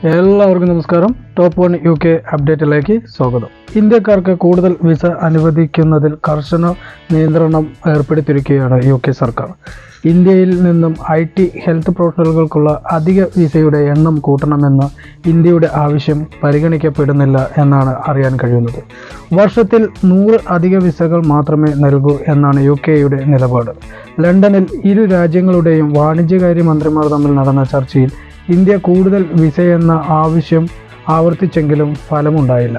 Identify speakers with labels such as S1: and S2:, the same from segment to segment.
S1: എല്ലാവർക്കും നമസ്കാരം. Top 1 UK അപ്ഡേറ്റിലേക്ക് സ്വാഗതം. ഇന്ത്യക്കാർക്ക് കൂടുതൽ വിസ അനുവദിക്കുന്നതിൽ കർശന നിയന്ത്രണം ഏർപ്പെടുത്തിയിരിക്കുകയാണ് UK സർക്കാർ. ഇന്ത്യയിൽ നിന്നും IT ഹെൽത്ത് പ്രൊഫഷണലുകൾക്കുള്ള അധിക വിസയുടെ എണ്ണം കൂട്ടണമെന്ന ഇന്ത്യയുടെ ആവശ്യം പരിഗണിക്കപ്പെടുന്നില്ല എന്നാണ് അറിയാൻ കഴിയുന്നത്. വർഷത്തിൽ 100 അധിക വിസകൾ മാത്രമേ നൽകൂ എന്നാണ് UKയുടെ നിലപാട്. ലണ്ടനിൽ ഇരു രാജ്യങ്ങളുടെയും വാണിജ്യകാര്യ മന്ത്രിമാർ തമ്മിൽ നടന്ന ചർച്ചയിൽ ഇന്ത്യ കൂടുതൽ വിസയെന്ന ആവശ്യം ആവർത്തിച്ചെങ്കിലും ഫലമുണ്ടായില്ല.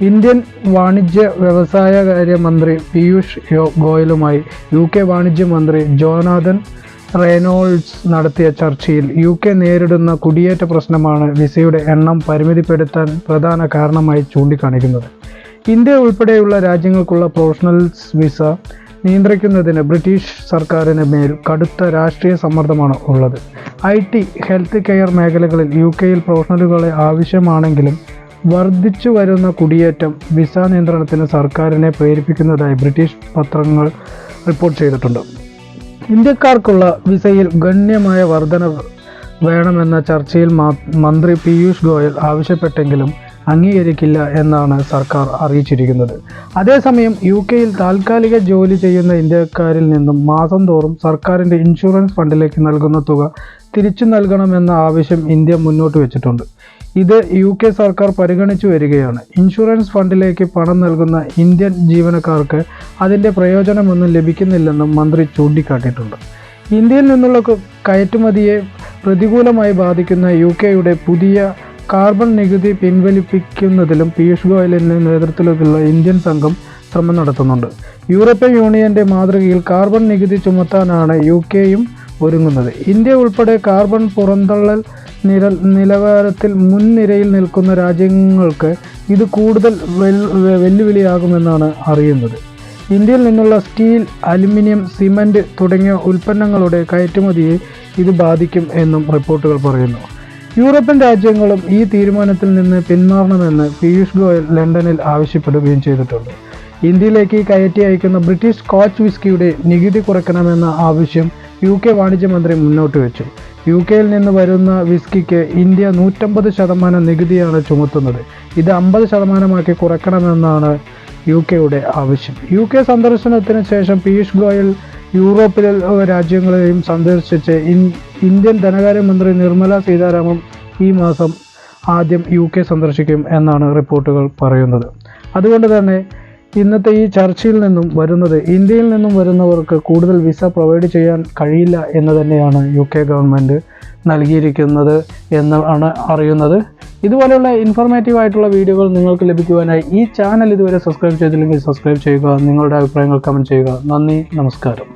S1: ഇന്ത്യൻ വാണിജ്യ വ്യവസായകാര്യ മന്ത്രി പീയൂഷ് ഗോയലുമായി UK വാണിജ്യ മന്ത്രി ജോനാഥൻ റെയ്നോൾഡ്സ് നടത്തിയ ചർച്ചയിൽ UK നേരിടുന്ന കുടിയേറ്റ പ്രശ്നമാണ് വിസയുടെ എണ്ണം പരിമിതപ്പെടുത്താൻ പ്രധാന കാരണമായി ചൂണ്ടിക്കാണിക്കുന്നത്. ഇന്ത്യ ഉൾപ്പെടെയുള്ള രാജ്യങ്ങൾക്കുള്ള പ്രൊഫഷണൽസ് വിസ നിയന്ത്രിക്കുന്നതിന് ബ്രിട്ടീഷ് സർക്കാരിന് മേൽ കടുത്ത രാഷ്ട്രീയ സമ്മർദ്ദമാണ് ഉള്ളത്. IT ഹെൽത്ത് കെയർ മേഖലകളിൽ UKയിൽ പ്രൊഫഷണലുകളെ ആവശ്യമാണെങ്കിലും വർദ്ധിച്ചു വരുന്ന കുടിയേറ്റം വിസ നിയന്ത്രണത്തിന് സർക്കാരിനെ പ്രേരിപ്പിക്കുന്നതായി ബ്രിട്ടീഷ് പത്രങ്ങൾ റിപ്പോർട്ട് ചെയ്തിട്ടുണ്ട്. ഇന്ത്യക്കാർക്കുള്ള വിസയിൽ ഗണ്യമായ വർധനവ് വേണമെന്ന ചർച്ചയിൽ മന്ത്രി പീയൂഷ് ഗോയൽ ആവശ്യപ്പെട്ടെങ്കിലും അംഗീകരിക്കില്ല എന്നാണ് സർക്കാർ അറിയിച്ചിരിക്കുന്നത്. അതേസമയം UKയിൽ താൽക്കാലിക ജോലി ചെയ്യുന്ന ഇന്ത്യക്കാരിൽ നിന്നും മാസം തോറും സർക്കാരിൻ്റെ ഇൻഷുറൻസ് ഫണ്ടിലേക്ക് നൽകുന്ന തുക തിരിച്ചു നൽകണമെന്ന ആവശ്യം ഇന്ത്യ മുന്നോട്ട് വെച്ചിട്ടുണ്ട്. ഇത് UK സർക്കാർ പരിഗണിച്ചു വരികയാണ്. ഇൻഷുറൻസ് ഫണ്ടിലേക്ക് പണം നൽകുന്ന ഇന്ത്യൻ ജീവനക്കാർക്ക് അതിൻ്റെ പ്രയോജനമൊന്നും ലഭിക്കുന്നില്ലെന്നും മന്ത്രി ചൂണ്ടിക്കാട്ടിയിട്ടുണ്ട്. ഇന്ത്യയിൽ നിന്നുള്ള കയറ്റുമതിയെ പ്രതികൂലമായി ബാധിക്കുന്ന UKയുടെ പുതിയ കാർബൺ നികുതി പിൻവലിപ്പിക്കുന്നതിലും പീയൂഷ് ഗോയലിൻ്റെ നേതൃത്വത്തിലുള്ള ഇന്ത്യൻ സംഘം ശ്രമം നടത്തുന്നുണ്ട്. യൂറോപ്യൻ യൂണിയൻ്റെ മാതൃകയിൽ കാർബൺ നികുതി ചുമത്താനാണ് UKയും ഒരുങ്ങുന്നത്. ഇന്ത്യ ഉൾപ്പെടെ കാർബൺ പുറന്തള്ളൽ നിലവാരത്തിൽ മുൻനിരയിൽ നിൽക്കുന്ന രാജ്യങ്ങൾക്ക് ഇത് കൂടുതൽ വെല്ലുവിളിയാകുമെന്നാണ് അറിയുന്നത്. ഇന്ത്യയിൽ നിന്നുള്ള സ്റ്റീൽ, അലുമിനിയം, സിമൻറ്റ് തുടങ്ങിയ ഉൽപ്പന്നങ്ങളുടെ കയറ്റുമതിയെ ഇത് ബാധിക്കും എന്നും റിപ്പോർട്ടുകൾ പറയുന്നു. യൂറോപ്യൻ രാജ്യങ്ങളും ഈ തീരുമാനത്തിൽ നിന്ന് പിന്മാറണമെന്ന് പീയൂഷ് ഗോയൽ ലണ്ടനിൽ ആവശ്യപ്പെടുകയും ചെയ്തിട്ടുണ്ട്. ഇന്ത്യയിലേക്ക് കയറ്റി അയക്കുന്ന ബ്രിട്ടീഷ് സ്കോച്ച് വിസ്കിയുടെ നികുതി കുറയ്ക്കണമെന്ന ആവശ്യം UK വാണിജ്യ മന്ത്രി മുന്നോട്ട് വെച്ചു. UKയിൽ നിന്ന് വരുന്ന വിസ്കിക്ക് ഇന്ത്യ 150% നികുതിയാണ് ചുമത്തുന്നത്. ഇത് 50% കുറയ്ക്കണമെന്നാണ് UKയുടെ ആവശ്യം. UK സന്ദർശനത്തിന് ശേഷം പീയൂഷ് ഗോയൽ യൂറോപ്പിലെ രാജ്യങ്ങളെയും സന്ദർശിച്ച് ഇന്ത്യൻ ധനകാര്യമന്ത്രി നിർമ്മല സീതാരാമൻ ഈ മാസം ആദ്യം UK സന്ദർശിക്കും എന്നാണ് റിപ്പോർട്ടുകൾ പറയുന്നത്. അതുകൊണ്ട് തന്നെ ഇന്നത്തെ ഈ ചർച്ചയിൽ നിന്നും വരുന്നത് ഇന്ത്യയിൽ നിന്നും വരുന്നവർക്ക് കൂടുതൽ വിസ പ്രൊവൈഡ് ചെയ്യാൻ കഴിയില്ല എന്ന് തന്നെയാണ് UK ഗവൺമെൻറ് നൽകിയിരിക്കുന്നത് എന്നാണ് അറിയുന്നത്. ഇതുപോലെയുള്ള ഇൻഫോർമേറ്റീവ് ആയിട്ടുള്ള വീഡിയോകൾ നിങ്ങൾക്ക് ലഭിക്കുവാനായി ഈ ചാനൽ ഇതുവരെ സബ്സ്ക്രൈബ് ചെയ്തില്ലെങ്കിൽ സബ്സ്ക്രൈബ് ചെയ്യുക. നിങ്ങളുടെ അഭിപ്രായങ്ങൾ കമൻറ്റ് ചെയ്യുക. നന്ദി, നമസ്കാരം.